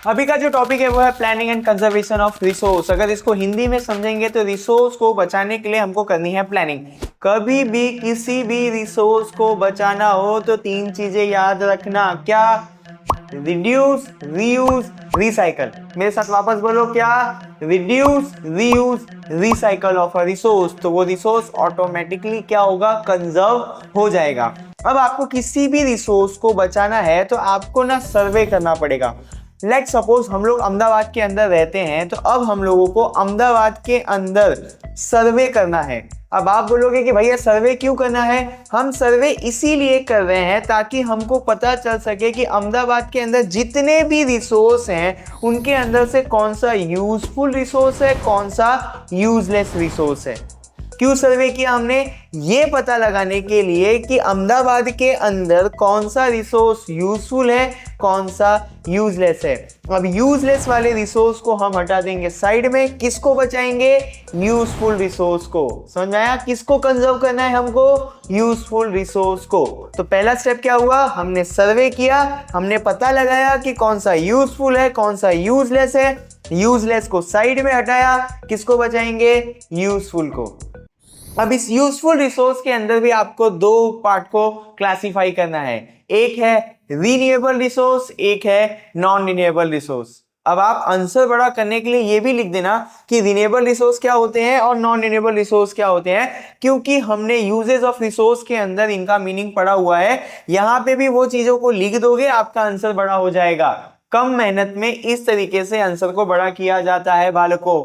अभी का जो टॉपिक है वो है planning and conservation of resource. अगर इसको हिंदी में समझेंगे तो रिसोर्स को बचाने के लिए हमको करनी है प्लानिंग। कभी भी किसी भी रिसोर्स को बचाना हो तो तीन चीजें याद रखना। क्या? Reduce, reuse, recycle. मेरे साथ वापस बोलो, क्या? Reduce, reuse, recycle of a resource. तो वो रिसोर्स ऑटोमेटिकली क्या होगा? कंजर्व हो जाएगा। अब आपको किसी भी रिसोर्स को बचाना है तो आपको ना सर्वे करना पड़ेगा। लेट सपोज हम लोग अहमदाबाद के अंदर रहते हैं, तो अब हम लोगों को अहमदाबाद के अंदर सर्वे करना है। अब आप बोलोगे कि भैया सर्वे क्यों करना है? हम सर्वे इसीलिए कर रहे हैं ताकि हमको पता चल सके कि अहमदाबाद के अंदर जितने भी रिसोर्स हैं उनके अंदर से कौन सा यूजफुल रिसोर्स है, कौन सा यूजलेस रिसोर्स है। क्यों सर्वे किया हमने? ये पता लगाने के लिए कि अहमदाबाद के अंदर कौन सा रिसोर्स यूजफुल है, कौन सा यूजलेस है। अब यूजलेस वाले रिसोर्स को हम हटा देंगे साइड में, किसको बचाएंगे? यूजफुल रिसोर्स को। समझ में आया? किसको कंजर्व करना है हमको? यूजफुल रिसोर्स को। तो पहला स्टेप क्या हुआ? हमने सर्वे किया, हमने पता लगाया कि कौन सा यूजफुल है, कौन सा यूजलेस है। यूजलेस को साइड में हटाया, किसको बचाएंगे? यूजफुल को। अब इस यूजफुल रिसोर्स के अंदर भी आपको दो पार्ट को क्लासिफाई करना है। एक है रीन्यूएबल रिसोर्स, एक है नॉन रीन्यूएबल रिसोर्स। अब आप आंसर बड़ा करने के लिए ये भी लिख देना कि रीन्यूएबल रिसोर्स क्या होते हैं और नॉन रीन्यूएबल रिसोर्स क्या होते हैं, क्योंकि हमने यूजेस ऑफ रिसोर्स के अंदर इनका मीनिंग पढ़ा हुआ है। यहां पे भी वो चीजों को लिख दोगे, आपका आंसर बड़ा हो जाएगा। कम मेहनत में इस तरीके से आंसर को बड़ा किया जाता है बालकों।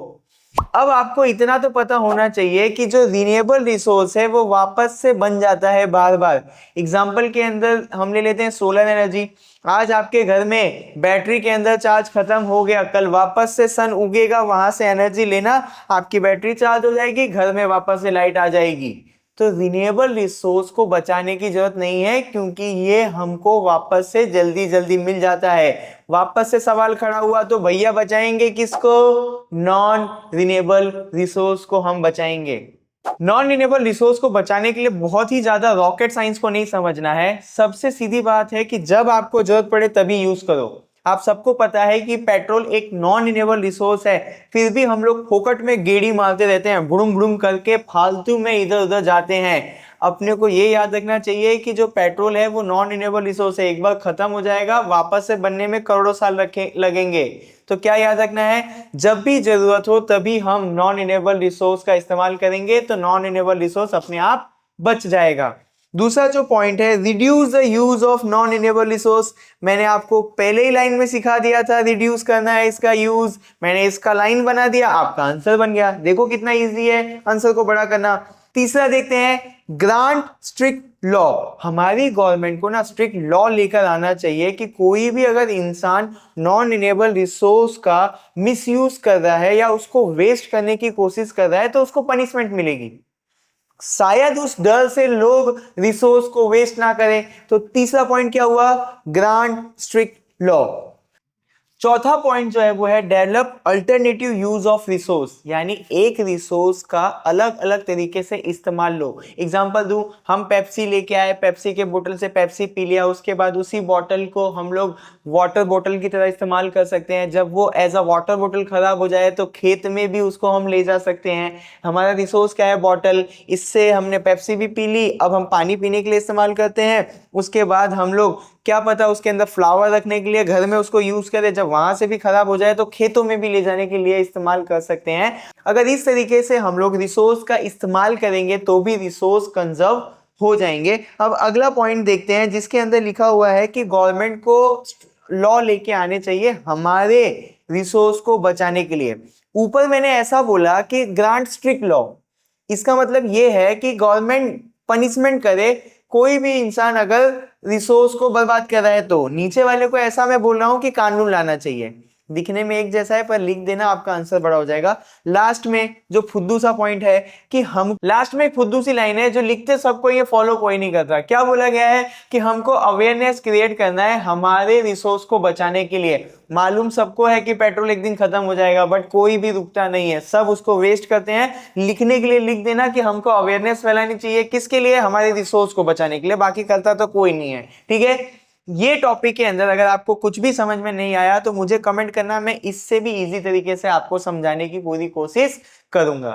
अब आपको इतना तो पता होना चाहिए कि जो रिन्यूएबल रिसोर्स है वो वापस से बन जाता है बार बार। एग्जाम्पल के अंदर हम ले लेते हैं सोलर एनर्जी। आज आपके घर में बैटरी के अंदर चार्ज खत्म हो गया, कल वापस से सन उगेगा, वहां से एनर्जी लेना, आपकी बैटरी चार्ज हो जाएगी, घर में वापस से लाइट आ जाएगी। तो रिन्यूएबल रिसोर्स को बचाने की जरूरत नहीं है, क्योंकि ये हमको वापस से जल्दी जल्दी मिल जाता है। वापस से सवाल खड़ा हुआ तो भैया बचाएंगे किसको? नॉन रिन्यूएबल रिसोर्स को हम बचाएंगे। नॉन रिन्यूएबल रिसोर्स को बचाने के लिए बहुत ही ज्यादा रॉकेट साइंस को नहीं समझना है। सबसे सीधी बात है कि जब आपको जरूरत पड़े तभी यूज करो। आप सबको पता है कि पेट्रोल एक नॉन रिन्यूएबल रिसोर्स है, फिर भी हम लोग फोकट में गेड़ी मारते रहते हैं, बुड़ुम बुड़ुम करके फालतू में इधर उधर जाते हैं। अपने को ये याद रखना चाहिए कि जो पेट्रोल है वो नॉन रिन्यूएबल रिसोर्स है, एक बार खत्म हो जाएगा, वापस से बनने में करोड़ों साल लगेंगे। तो क्या याद रखना है? जब भी जरूरत हो तभी हम नॉन रिन्यूएबल रिसोर्स का इस्तेमाल करेंगे, तो नॉन रिन्यूएबल रिसोर्स अपने आप बच जाएगा। दूसरा जो पॉइंट है, reduce the use of non renewable resource. मैंने आपको पहले ही लाइन में सिखा दिया था रिड्यूस करना है इसका यूज। मैंने इसका लाइन बना दिया, आपका आंसर बन गया। देखो कितना इजी है आंसर को बड़ा करना। तीसरा देखते हैं, ग्रांट स्ट्रिक्ट लॉ। हमारी गवर्नमेंट को ना स्ट्रिक्ट लॉ लेकर आना चाहिए कि कोई भी अगर इंसान नॉन रिन्यूएबल रिसोर्स का मिसयूज कर रहा है या उसको वेस्ट करने की कोशिश कर रहा है तो उसको पनिशमेंट मिलेगी। शायद उस डर से लोग रिसोर्स को वेस्ट ना करें। तो तीसरा पॉइंट क्या हुआ? Grant strict law. चौथा पॉइंट जो है वो है develop alternative use of resource, यानी एक रिसोर्स का अलग अलग तरीके से इस्तेमाल लो। एग्जांपल दूं, हम पेप्सी लेके आए, पेप्सी के बोतल से पेप्सी पी लिया, उसके बाद उसी बोतल को हम लोग वाटर बोतल की तरह इस्तेमाल कर सकते हैं। जब वो एज अ वाटर बोतल खराब हो जाए तो खेत में भी उसको हम ले जा सकते हैं। हमारा रिसोर्स क्या है? बॉटल। इससे हमने पेप्सी भी पी ली, अब हम पानी पीने के लिए इस्तेमाल करते हैं। उसके बाद हम लोग क्या पता उसके अंदर फ्लावर रखने के लिए घर में उसको यूज करें, जब वहां से भी खराब हो जाए तो खेतों में भी ले जाने के लिए इस्तेमाल कर सकते हैं। अगर इस तरीके से हम लोग रिसोर्स का इस्तेमाल करेंगे तो भी रिसोर्स कंजर्व हो जाएंगे। अब अगला पॉइंट देखते हैं जिसके अंदर लिखा हुआ है कि गवर्नमेंट को लॉ लेके आने चाहिए हमारे रिसोर्स को बचाने के लिए। ऊपर मैंने ऐसा बोला कि ग्रांट स्ट्रिक्ट लॉ, इसका मतलब ये है कि गवर्नमेंट पनिशमेंट करे कोई भी इंसान अगर रिसोर्स को बर्बाद कर रहा है। तो नीचे वाले को ऐसा मैं बोल रहा हूं कि कानून लाना चाहिए। दिखने में एक जैसा है पर लिख देना, आपका आंसर बड़ा हो जाएगा। लास्ट में जो फुद्दू सा पॉइंट है कि हम, लास्ट में एक फुद्दू सी लाइन है जो लिखते सबको ये फॉलो कोई नहीं करता। क्या बोला गया है कि हमको अवेयरनेस क्रिएट करना है हमारे रिसोर्स को बचाने के लिए। मालूम सबको है कि पेट्रोल एक दिन खत्म हो जाएगा, बट कोई भी रुकता नहीं है, सब उसको वेस्ट करते हैं। लिखने के लिए लिख देना कि हमको अवेयरनेस फैलानी चाहिए, किसके लिए? हमारे रिसोर्स को बचाने के लिए, बाकी करता तो कोई नहीं है। ठीक है, ये टॉपिक के अंदर अगर आपको कुछ भी समझ में नहीं आया तो मुझे कमेंट करना, मैं इससे भी इजी तरीके से आपको समझाने की पूरी कोशिश करूंगा।